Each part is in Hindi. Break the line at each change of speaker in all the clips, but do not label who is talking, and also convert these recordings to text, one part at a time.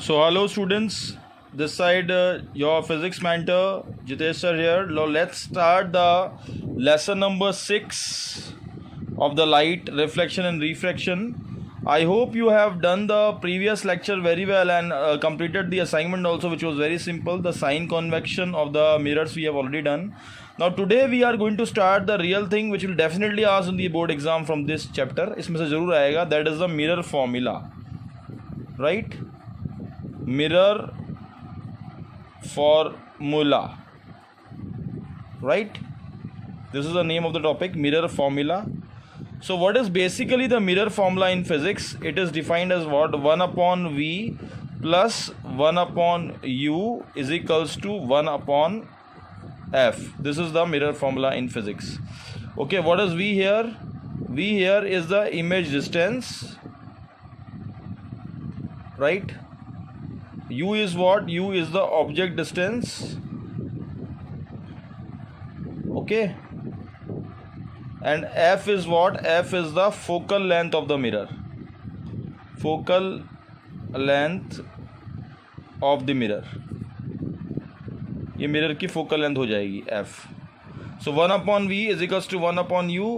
So hello students, this side your physics mentor Jitesh sir here. Now let's start the lesson number 6 of the light reflection and refraction. I hope you have done the previous lecture very well and completed the assignment also, which was very simple. The sign convection of the mirrors we have already done. Now today we are going to start the real thing which will definitely ask in the board exam from this chapter. इसमें से जरूर आएगा. That is the mirror formula, right? Mirror formula, right? This is the name of the topic, mirror formula. So what is basically the mirror formula in physics? It is defined as what? 1 upon v plus 1 upon u is equals to 1 upon f. This is the mirror formula in physics. Okay, what is v here? V here is the image distance, right? U is what? U is the object distance. Okay, and f is what? F is the focal length of the mirror. Focal length of the mirror. ये मिरर की फोकल लेंथ हो जाएगी f. So 1 upon v is equals to 1 upon u,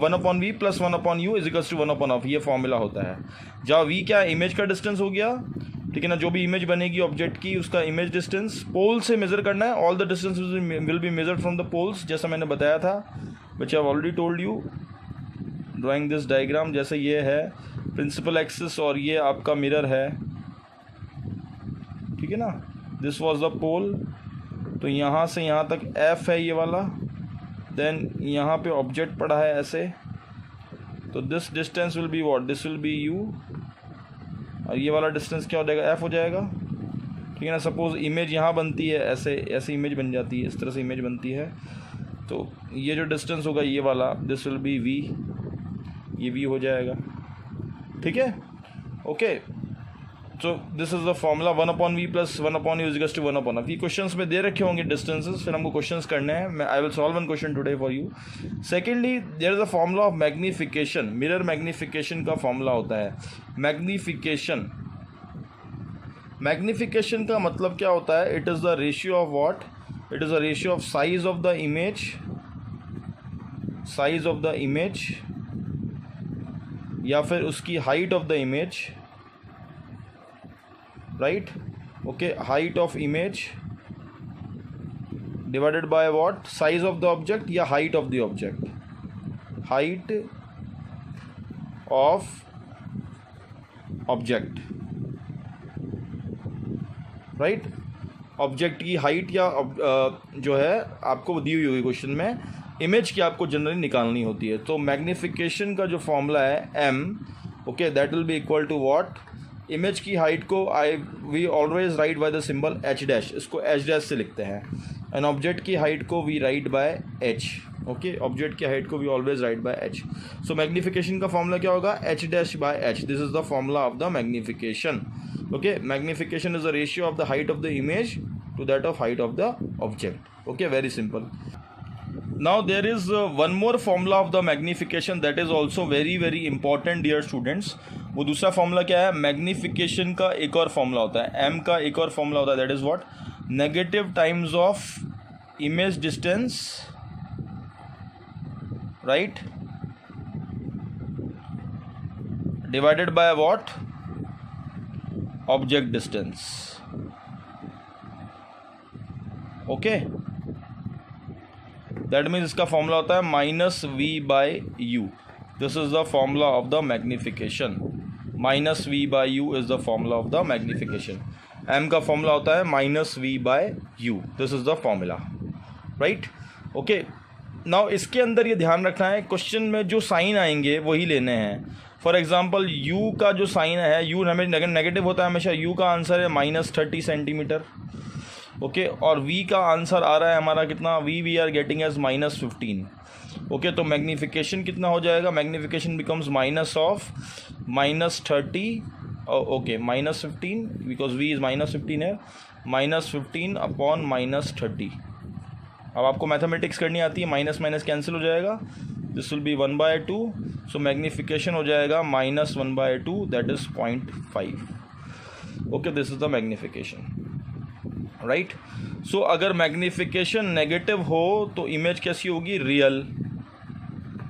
1 upon v plus 1 upon u is equals to 1 upon f. ये फॉर्मूला होता है. जहाँ v क्या इमेज का डिस्टेंस हो गया, ठीक है ना? जो भी इमेज बनेगी ऑब्जेक्ट की, उसका इमेज डिस्टेंस पोल से मेज़र करना है. All the distance will be measured from the poles, जैसा मैंने बताया था, which I have already told you. Drawing this diagram, जैसे ये है प्रिंसिपल एक्सिस और ये आपका मिरर है, ठीक है ना? दिस वॉज द पोल. तो यहाँ से यहाँ तक f है ये वाला, देन यहाँ पे ऑब्जेक्ट पड़ा है ऐसे, तो this distance will be what? This will B u, और ये वाला डिस्टेंस क्या हो जाएगा? f हो जाएगा, ठीक है ना? सपोज इमेज यहाँ बनती है, ऐसे ऐसे इमेज बन जाती है, इस तरह से इमेज बनती है, तो ये जो डिस्टेंस होगा ये वाला, दिस विल बी v, ये v हो जाएगा, ठीक है? Okay, so this is the formula 1 upon V plus 1 upon U is equals to 1 upon F. ये क्वेश्चंस में दे रखे होंगे डिस्टेंसेस, फिर हमको क्वेश्चंस करने हैं. मैं I will solve one question today for you. Secondly, there is a formula of magnification. Mirror magnification का फॉर्मूला होता है मैग्नीफिकेशन. मैग्नीफिकेशन का मतलब क्या होता है? It is the ratio of what? It is the ratio of size of the image, size of the image, या फिर उसकी height of the image, right? Okay, height of image divided by what? Size of the object या height of the object? Height of object, right? Object की हाइट या जो है आपको दी हुई होगी क्वेश्चन में, इमेज की आपको जनरली निकालनी होती है. तो मैग्नीफिकेशन का जो फॉर्मूला है m, okay, that will be equal to what? Image की हाइट को we always write by the symbol h dash, इसको h डैश से लिखते हैं. एंड ऑब्जेक्ट की हाइट को we write by h. Okay, object की हाइट को we always write by h. So magnification का फॉर्मूला क्या होगा? h dash by h. This is the formula of the magnification. Okay, magnification is the ratio of the height of the image to that of height of the object. Okay, very simple. Now there is one more formula of the magnification that is also very very important dear students. वो दूसरा फॉर्मूला क्या है? मैग्नीफिकेशन का एक और फॉर्मूला होता है, m का एक और फॉर्मूला होता है, that is what? Negative times of image distance, right, divided by what? Object distance. Okay, that means इसका फॉर्मूला होता है minus v by u. This is the formula of the magnification. Minus v by u is the formula of the magnification. M का फॉर्मूला होता है minus v by u. This is the formula, right? Okay, now इसके अंदर ये ध्यान रखना है, क्वेश्चन में जो साइन आएंगे वही लेने हैं. फॉर एग्जाम्पल यू का जो साइन है, यू हमें नेगेटिव होता है हमेशा. यू का आंसर है -30 सेंटीमीटर. ओके, और v का आंसर आ रहा है हमारा कितना? We are getting as -15. Okay, तो मैग्नीफिकेशन कितना हो जाएगा? Magnification becomes minus of -30, okay, -15, because v is -15 है, -15 अपॉन -30. अब आपको मैथमेटिक्स करनी आती है, माइनस माइनस कैंसिल हो जाएगा, this will be 1/2. So magnification हो जाएगा -1/2, that is 0.5. Okay, this is the magnification, right. So अगर मैग्निफिकेशन नेगेटिव हो तो इमेज कैसी होगी, रियल।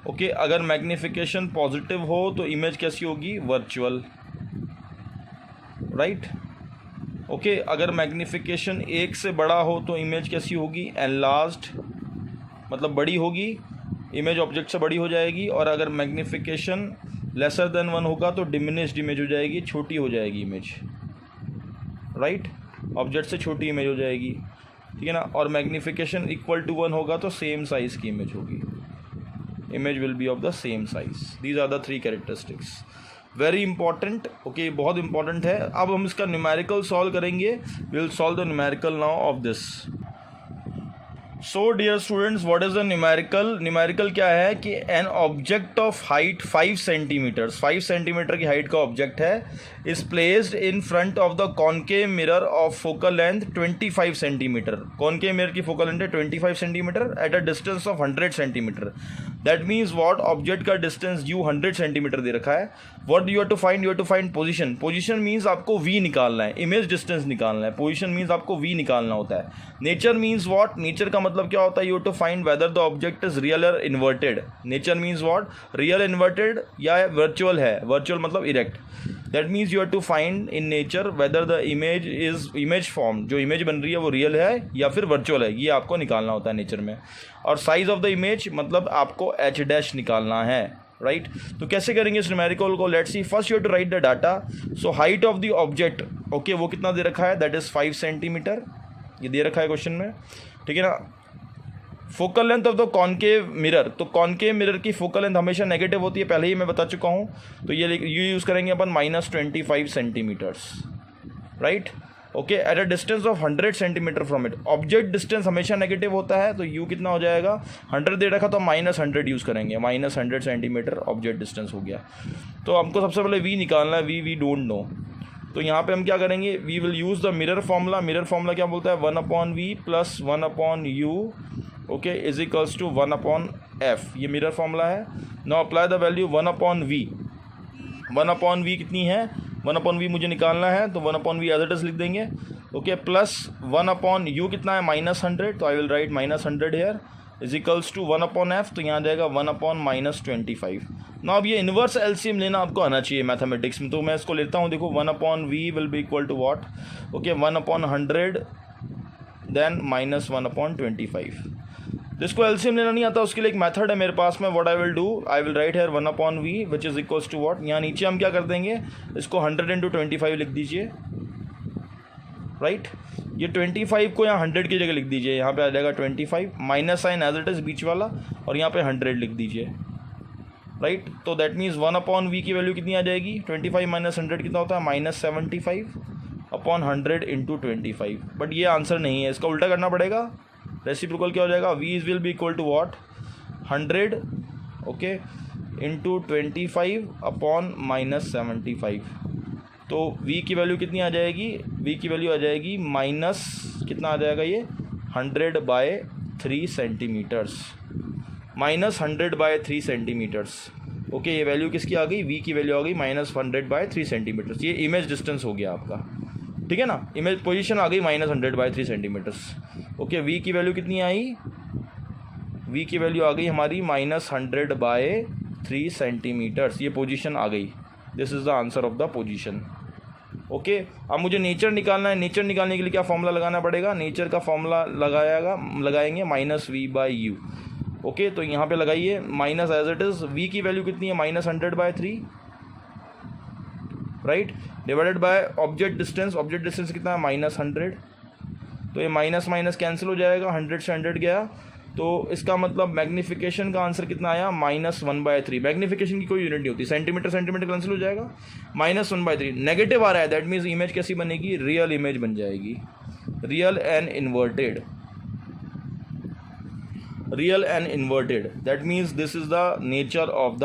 ओके, अगर मैग्निफिकेशन पॉजिटिव हो तो इमेज कैसी होगी, वर्चुअल, राइट। ओके, अगर मैग्निफिकेशन 1 से बड़ा हो तो इमेज कैसी होगी, एनलार्ज्ड, मतलब बड़ी होगी, इमेज ऑब्जेक्ट से बड़ी हो जाएगी। और अगर मैग्निफिकेशन लेसर देन 1 होगा तो डिमिनिश्ड इमेज हो जाएगी, छोटी हो जाएगी इमेज, राइट, ऑब्जेक्ट से छोटी इमेज हो जाएगी, ठीक है ना। और मैग्निफिकेशन इक्वल टू 1 होगा तो सेम साइज़ की इमेज होगी, image will be of the same size. These are the 3 characteristics, very important. Okay, बहुत इंपॉर्टेंट है। अब हम इसका न्यूमेरिकल सॉल्व करेंगे, we will solve the numerical now of this. So dear students, what is the numerical? Numerical क्या है कि an object of height 5 centimetres, 5 centimetre की हाइट का ऑब्जेक्ट है, is placed in front of the concave mirror of focal length 25 centimetre. Concave mirror की फोकल लेंथ है 25 centimetre at a distance of 100 centimetre. That means what, object का डिस्टेंस यू 100 सेंटीमीटर दे रखा है। What you have to find, you have to find position. Position means आपको वी निकालना है, इमेज डिस्टेंस निकालना है। पोजीशन मीन्स आपको वी निकालना होता है। नेचर मीन्स व्हाट, नेचर का मतलब क्या होता है, you have to find whether the object is real और inverted. Nature means what, real inverted या वर्चुअल है, वर्चुअल मतलब erect. That means you have to find in nature whether the image is, image form, जो इमेज बन रही है वो रियल है या फिर वर्चुअल है, ये आपको निकालना होता है नेचर में। और साइज ऑफ द इमेज मतलब आपको एच डैश निकालना है, राइट। तो कैसे करेंगे इस न्यूमेरिकल को, let's see. First you have to write the data. So height of the object, okay, वो कितना दे रखा है, दैट इज 5 सेंटीमीटर, ये दे रखा है क्वेश्चन में, ठीक है ना। Focal length of the concave mirror, तो कॉनकेव मिरर की फोकल लेंथ हमेशा नेगेटिव होती है, पहले ही मैं बता चुका हूँ। तो ये यूज़ करेंगे अपन -25 centimetres, right. Okay, at a distance of 100 centimetre from it. Object distance हमेशा नेगेटिव होता है, तो यू कितना हो जाएगा, 100 दे रखा तो -100 यूज़ करेंगे, -100 सेंटीमीटर ऑब्जेक्ट डिस्टेंस हो गया। तो हमको सबसे पहले वी निकालना है, वी डोंट नो। तो यहाँ पे हम क्या करेंगे, we will use the mirror formula. Mirror formula क्या बोलता है, 1/v + 1/u, okay, is equals to 1/f। ये मिरर फॉर्मूला है। Now apply the value 1/v। 1/v कितनी है, 1/v मुझे निकालना है, तो 1/v एज इट इज लिख देंगे, ओके, प्लस 1/u कितना है, -100, तो I will write -100 here, is equals to 1/f, तो यहाँ आ जाएगा 1/-25। ना अब ये इन्वर्स एलसीएम लेना आपको आना चाहिए मैथमेटिक्स में, तो मैं इसको लेता हूँ। देखो 1/v will be equal to what, okay, 1/100 then -1/25। जिसको एलसीएम लेना नहीं आता उसके लिए एक मेथड है मेरे पास में। What I will do, I will write here 1/v which is equals to what, यहाँ नीचे हम क्या कर देंगे, इसको 100 × 25 लिख दीजिए, राइट। ये 25 को यहाँ 100 की जगह लिख दीजिए, यहाँ पे आ जाएगा 25, minus sign as it is बीच वाला, और यहाँ पे 100 लिख दीजिए, राइट। तो दैट मीन्स 1/v की वैल्यू कितनी आ जाएगी, 25 - 100 कितना होता है, -75/100 × 25। बट ये आंसर नहीं है, इसका उल्टा करना पड़ेगा। रेसिप्रोकल क्या हो जाएगा, v will be equal to what, 100, okay, × 25/- 75। तो v की वैल्यू कितनी आ जाएगी, v की वैल्यू आ जाएगी माइनस कितना आ जाएगा, ये 100/3 सेंटीमीटर्स, -100/3 सेंटीमीटर्स। ओके, ये वैल्यू किसकी आ गई, v की वैल्यू आ गई -100/3 सेंटीमीटर्स। ये इमेज डिस्टेंस हो गया आपका, ठीक है ना। इमेज पोजीशन आ गई -100/3 सेंटीमीटर्स। ओके, v की वैल्यू कितनी आई, v की वैल्यू आ गई हमारी -100/3 सेंटीमीटर्स, ये पोजीशन आ गई। This is the answer of the position. Okay, अब मुझे नेचर निकालना है। नेचर निकालने के लिए क्या फॉर्मूला लगाना पड़ेगा, नेचर का फॉर्मूला लगाएंगे -v/u। ओके, तो यहाँ पे लगाइए minus as it is, v की वैल्यू कितनी है, -100/3, right, divided by object distance. Object distance कितना है, -100, तो ये माइनस माइनस कैंसिल हो जाएगा, 100 से 100 गया, तो इसका मतलब मैग्नीफिकेशन का आंसर कितना आया, -1/3। मैग्नीफिकेशन की कोई यूनिट नहीं होती, सेंटीमीटर सेंटीमीटर कैंसिल हो जाएगा, -1/3। नेगेटिव आ रहा है, दैट मीन्स इमेज कैसी बनेगी, रियल इमेज बन जाएगी, real and inverted, real and inverted. That means this is the nature of the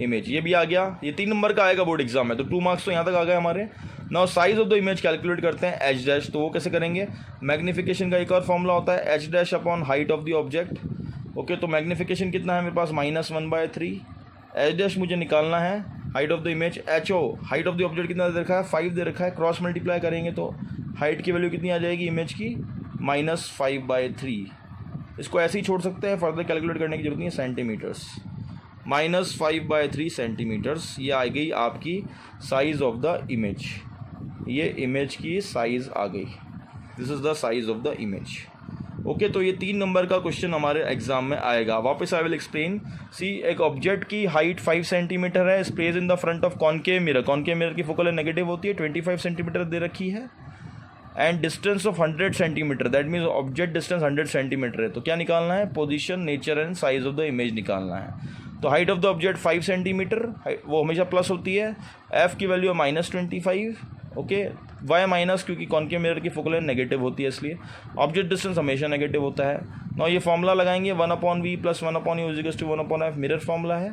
image. ये भी आ गया, ये 3 नंबर का आएगा बोर्ड एग्जाम में, तो 2 मार्क्स तो यहाँ तक आ गए हमारे। Now size of the image calculate करते हैं, एच डैश। तो वो कैसे करेंगे, मैग्नीफिकेशन का एक और फॉर्मूला होता है, H dash upon height of the object. Okay, तो मैग्नीफिकेशन कितना है मेरे पास, -1/3, एच डैश मुझे निकालना है, height of the image HO, height of the object कितना दे रखा है 5 दे रखा है, क्रॉस मल्टीप्लाई करेंगे तो हाइट की वैल्यू कितनी आ जाएगी इमेज की -5/3। इसको ऐसे ही छोड़ सकते हैं, फर्दर कैलकुलेट करने की जरूरत नहीं है। सेंटीमीटर्स, -5/3 सेंटीमीटर्स, ये आ गई आपकी साइज़ ऑफ द इमेज। ये इमेज की साइज़ आ गई, this is the size of the image. Okay, तो ये 3 नंबर का क्वेश्चन हमारे एग्जाम में आएगा। वापस आई विल एक्सप्लेन। सी, एक ऑब्जेक्ट की हाइट 5 सेंटीमीटर है, space in the front of concave mirror. Concave mirror की फोकल नेगेटिव होती है, 25 सेंटीमीटर दे रखी है, and distance of 100 centimetre, that means object distance 100 centimetre है। तो क्या निकालना है, position, nature and size of the image निकालना है। तो height of the object 5 centimetre, वो हमेशा प्लस होती है, एफ की वैल्यू है -25, ओके, वाई माइनस, क्योंकि कॉनकेव मिरर की फोकल नेगेटिव होती है इसलिए। ऑब्जेक्ट डिस्टेंस हमेशा नेगेटिव होता है। ना ये फॉर्मूला लगाएंगे 1/v + 1/u = 1/f, mirror formula है।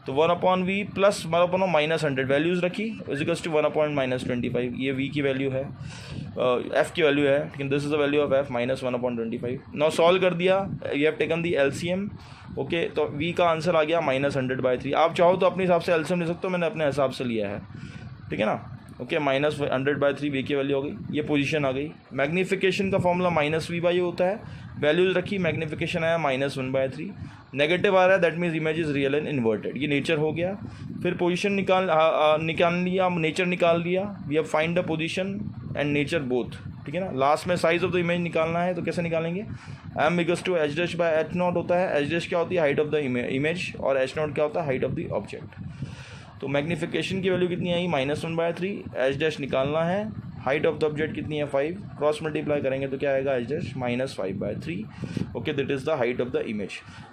तो 1/v + 1/(-100) वैल्यूज़ रखी = 1/-25, ये v की वैल्यू है, f की वैल्यू है, लेकिन this is the value of f -1/25। Now solve कर दिया, you have taken the LCM, okay, तो v का आंसर आ गया -100/3। आप चाहो तो अपने हिसाब से LCM ले सकते हो, मैंने अपने हिसाब से लिया है, ठीक है ना। ओके, -100/3 v की वैल्यू हो गई, ये पोजीशन आ गई। मैग्नीफिकेशन का फॉर्मूला -v/u होता है, वैल्यूज रखी, मैग्नीफिकेशन आया -1/3, नेगेटिव आ रहा है, that means image is real and inverted. ये नेचर हो गया। फिर पोजीशन निकाल लिया, नेचर निकाल लिया, we have find the position and nature both, ठीक है ना। लास्ट में साइज ऑफ द इमेज निकालना है, तो कैसे निकालेंगे, m = h'/h0 होता है। h' क्या होती है, हाइट ऑफ द इमेज, और h0 क्या होता है, हाइट ऑफ द ऑब्जेक्ट। तो मैग्नीफिकेशन की वैल्यू कितनी आई, -1/3, h' निकालना है, हाइट ऑफ द ऑब्जेक्ट कितनी है 5, क्रॉस मल्टीप्लाई करेंगे तो क्या आएगा, h' -5/3, okay, that is the height of the image.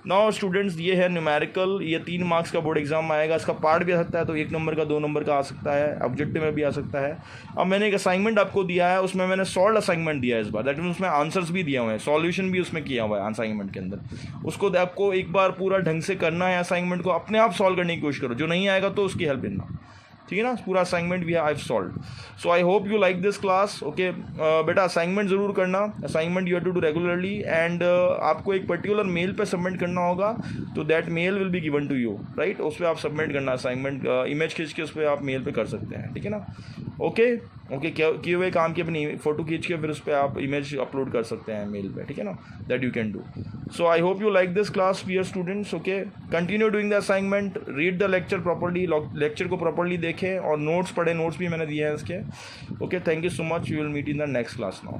Now students, ये है न्यूमेरिकल, ये 3 मार्क्स का बोर्ड एग्जाम में आएगा। इसका पार्ट भी आ सकता है, तो 1 नंबर का, 2 नंबर का आ सकता है, ऑब्जेक्टिव में भी आ सकता है। अब मैंने एक असाइनमेंट आपको दिया है, उसमें मैंने सॉल्व असाइनमेंट दिया है इस बार, दैट मीन उसमें आंसर्स भी दिए हुए हैं, सॉल्यूशन भी उसमें किया हुआ है असाइनमेंट के अंदर। उसको आपको एक बार पूरा ढंग से करना है, असाइनमेंट को अपने आप सॉल्व करने की कोशिश करो, जो नहीं आएगा तो उसकी हेल्प लेना, ठीक है ना। पूरा असाइनमेंट भी I have solve. So I hope you like this class, okay. बेटा असाइनमेंट ज़रूर करना, assignment you have to do regularly, and आपको एक पर्टिकुलर मेल पे सबमिट करना होगा, तो that mail will be given to you, right. उस पर आप सबमिट करना असाइनमेंट, इमेज खींच के उस पर आप मेल पे कर सकते हैं, ठीक है ना। ओके, किए हुए काम की अपनी फ़ोटो खींच के फिर उस पर आप इमेज अपलोड कर सकते हैं मेल पे, ठीक है ना, that you can do. So I hope you like this class, dear students, okay. Continue doing the assignment, read the lecture properly, lecture को प्रॉपर्ली देखें, और नोट्स पढ़े, नोट्स भी मैंने दिए हैं इसके, okay. Thank you so much, we will meet in the next class now.